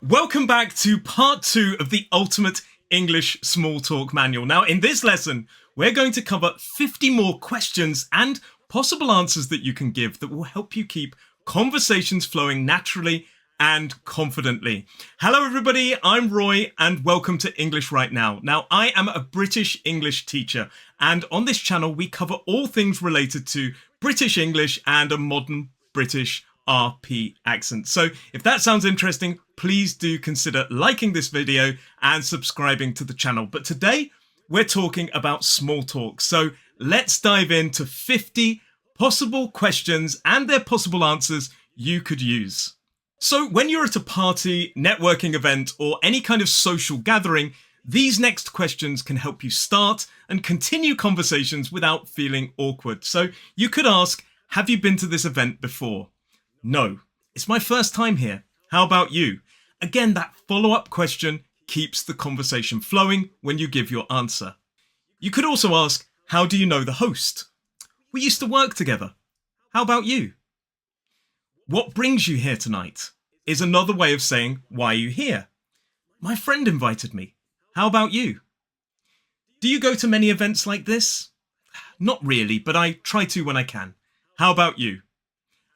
Welcome back to part 2 of the Ultimate English Small Talk Manual. Now, in this lesson, we're going to cover 50 more questions and possible answers that you can give that will help you keep conversations flowing naturally and confidently. Hello, everybody. I'm Roy, and welcome to English Right Now. Now, I am a British English teacher, and on this channel, we cover all things related to British English and a modern British RP accent. So if that sounds interesting, please do consider liking this video and subscribing to the channel. But today we're talking about small talk. So let's dive into 50 possible questions and their possible answers you could use. So when you're at a party, networking event, or any kind of social gathering, these next questions can help you start and continue conversations without feeling awkward. So you could ask, have you been to this event before? No, it's my first time here. How about you? Again, that follow-up question keeps the conversation flowing when you give your answer. You could also ask, how do you know the host? We used to work together. How about you? What brings you here tonight? Is another way of saying, why are you here? My friend invited me. How about you? Do you go to many events like this? Not really, but I try to when I can. How about you?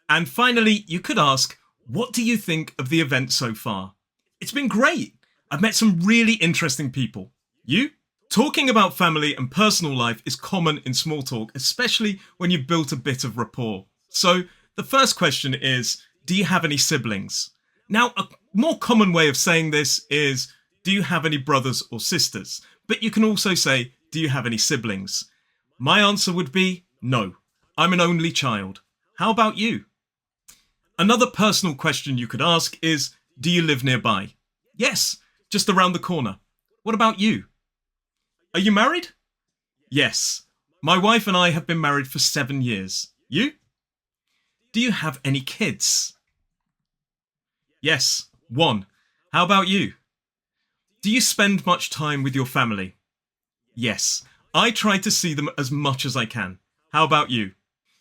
And finally, you could ask, what do you think of the event so far? It's been great. I've met some really interesting people. You? Talking about family and personal life is common in small talk, especially when you've built a bit of rapport. So the first question is, do you have any siblings? Now, a more common way of saying this is, do you have any brothers or sisters? But you can also say, do you have any siblings? My answer would be, no. I'm an only child. How about you? Another personal question you could ask is, do you live nearby? Yes, just around the corner. What about you? Are you married? Yes. My wife and I have been married for 7 years. You? Do you have any kids? Yes, 1. How about you? Do you spend much time with your family? Yes, I try to see them as much as I can. How about you?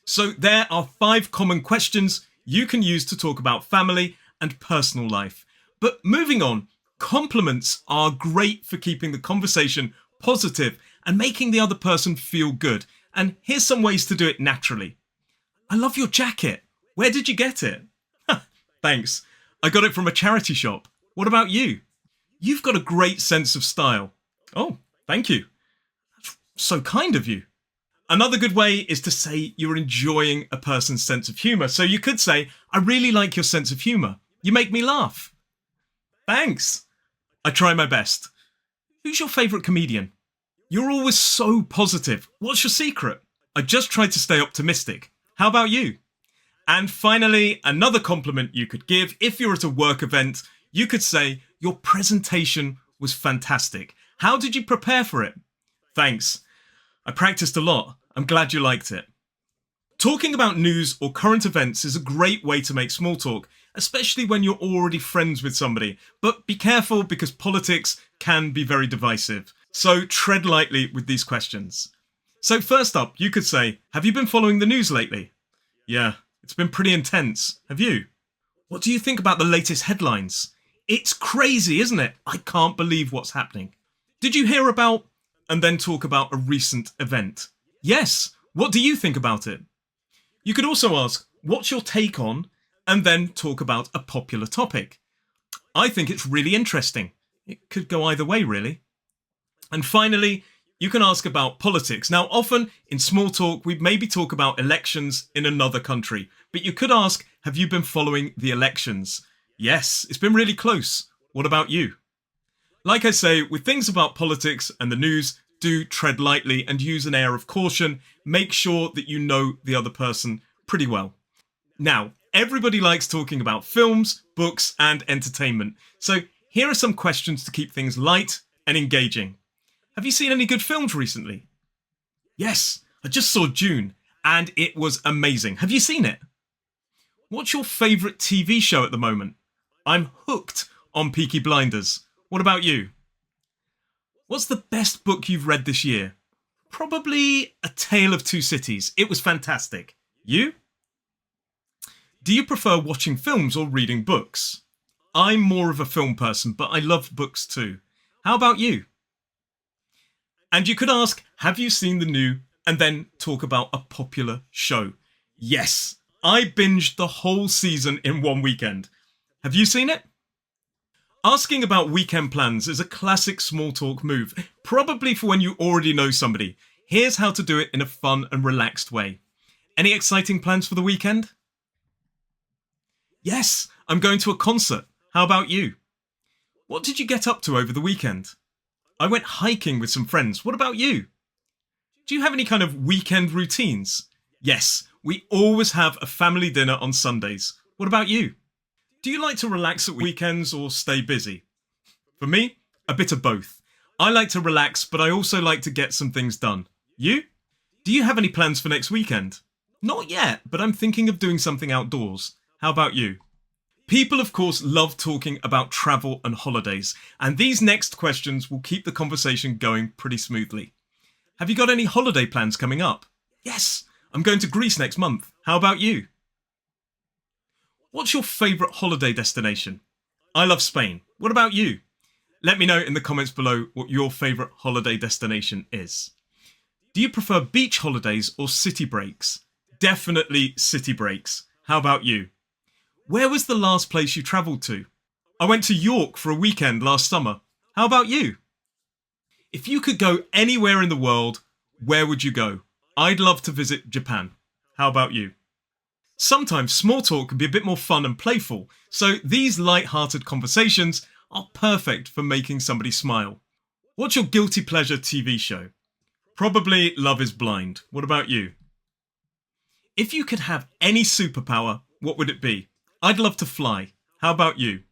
So there are 5 common questions you can use to talk about family and personal life. But moving on, compliments are great for keeping the conversation positive and making the other person feel good. And here's some ways to do it naturally. I love your jacket. Where did you get it? Thanks. I got it from a charity shop. What about you? You've got a great sense of style. Oh, thank you. That's so kind of you. Another good way is to say you're enjoying a person's sense of humour. So you could say, I really like your sense of humour. You make me laugh. Thanks. I try my best. Who's your favourite comedian? You're always so positive. What's your secret? I just try to stay optimistic. How about you? And finally, another compliment you could give if you're at a work event, you could say, your presentation was fantastic. How did you prepare for it? Thanks. I practiced a lot. I'm glad you liked it. Talking about news or current events is a great way to make small talk, especially when you're already friends with somebody. But be careful because politics can be very divisive. So tread lightly with these questions. So first up, you could say, have you been following the news lately? Yeah, it's been pretty intense. Have you? What do you think about the latest headlines? It's crazy, isn't it? I can't believe what's happening. Did you hear about... and then talk about a recent event? Yes, what do you think about it? You could also ask, what's your take on, and then talk about a popular topic. I think it's really interesting. It could go either way, really. And finally, you can ask about politics. Now, often in small talk, we maybe talk about elections in another country, but you could ask, have you been following the elections? Yes, it's been really close. What about you? Like I say, with things about politics and the news, do tread lightly and use an air of caution. Make sure that you know the other person pretty well. Now, everybody likes talking about films, books, and entertainment. So here are some questions to keep things light and engaging. Have you seen any good films recently? Yes, I just saw Dune, and it was amazing. Have you seen it? What's your favourite TV show at the moment? I'm hooked on Peaky Blinders. What about you? What's the best book you've read this year? Probably A Tale of Two Cities. It was fantastic. You? Do you prefer watching films or reading books? I'm more of a film person, but I love books too. How about you? And you could ask, have you seen the new, and then talk about a popular show. Yes, I binged the whole season in one weekend. Have you seen it? Asking about weekend plans is a classic small talk move, probably for when you already know somebody. Here's how to do it in a fun and relaxed way. Any exciting plans for the weekend? Yes, I'm going to a concert. How about you? What did you get up to over the weekend? I went hiking with some friends. What about you? Do you have any kind of weekend routines? Yes, we always have a family dinner on Sundays. What about you? Do you like to relax at weekends or stay busy? For me, a bit of both. I like to relax, but I also like to get some things done. You? Do you have any plans for next weekend? Not yet, but I'm thinking of doing something outdoors. How about you? People, of course, love talking about travel and holidays, and these next questions will keep the conversation going pretty smoothly. Have you got any holiday plans coming up? Yes, I'm going to Greece next month. How about you? What's your favourite holiday destination? I love Spain. What about you? Let me know in the comments below what your favourite holiday destination is. Do you prefer beach holidays or city breaks? Definitely city breaks. How about you? Where was the last place you travelled to? I went to York for a weekend last summer. How about you? If you could go anywhere in the world, where would you go? I'd love to visit Japan. How about you? Sometimes small talk can be a bit more fun and playful, so these light-hearted conversations are perfect for making somebody smile. What's your guilty pleasure TV show? Probably Love is Blind. What about you? If you could have any superpower, what would it be? I'd love to fly. How about you?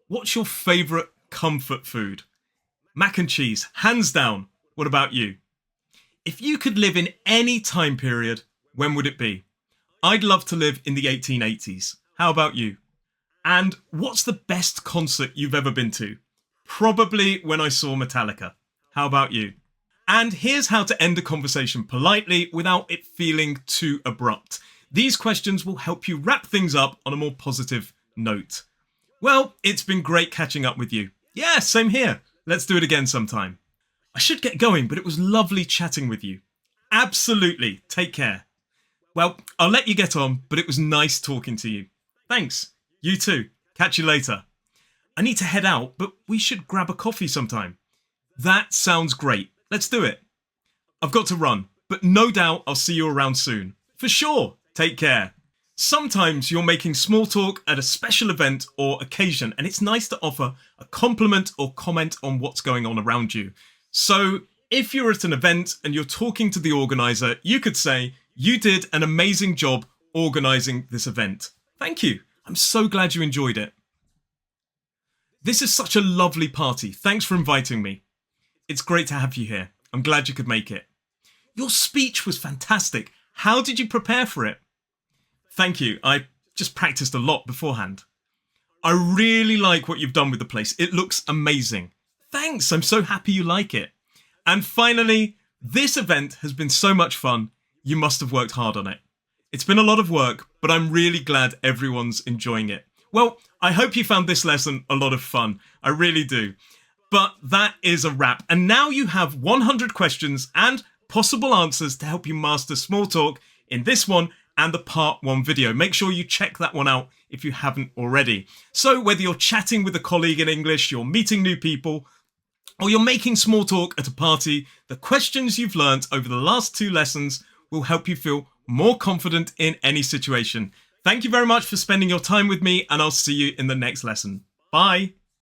What's your favourite comfort food? Mac and cheese, hands down. What about you? If you could live in any time period, when would it be? I'd love to live in the 1880s. How about you? And what's the best concert you've ever been to? Probably when I saw Metallica. How about you? And here's how to end a conversation politely without it feeling too abrupt. These questions will help you wrap things up on a more positive note. Well, it's been great catching up with you. Yeah, same here. Let's do it again sometime. I should get going, but it was lovely chatting with you. Absolutely. Take care. Well, I'll let you get on, but it was nice talking to you. Thanks. You too. Catch you later. I need to head out, but we should grab a coffee sometime. That sounds great. Let's do it. I've got to run, but no doubt I'll see you around soon. For sure. Take care. Sometimes you're making small talk at a special event or occasion, and it's nice to offer a compliment or comment on what's going on around you. So if you're at an event and you're talking to the organizer, you could say, "You did an amazing job organising this event. Thank you. I'm so glad you enjoyed it. This is such a lovely party. Thanks for inviting me. It's great to have you here. I'm glad you could make it. Your speech was fantastic. How did you prepare for it? Thank you. I just practiced a lot beforehand. I really like what you've done with the place. It looks amazing. Thanks. I'm so happy you like it. And finally, this event has been so much fun. You must have worked hard on it. It's been a lot of work, but I'm really glad everyone's enjoying it. Well, I hope you found this lesson a lot of fun. I really do. But that is a wrap. And now you have 100 questions and possible answers to help you master small talk in this one and the part 1 video. Make sure you check that one out if you haven't already. So whether you're chatting with a colleague in English, you're meeting new people, or you're making small talk at a party, the questions you've learnt over the last 2 lessons will help you feel more confident in any situation. Thank you very much for spending your time with me, and I'll see you in the next lesson. Bye.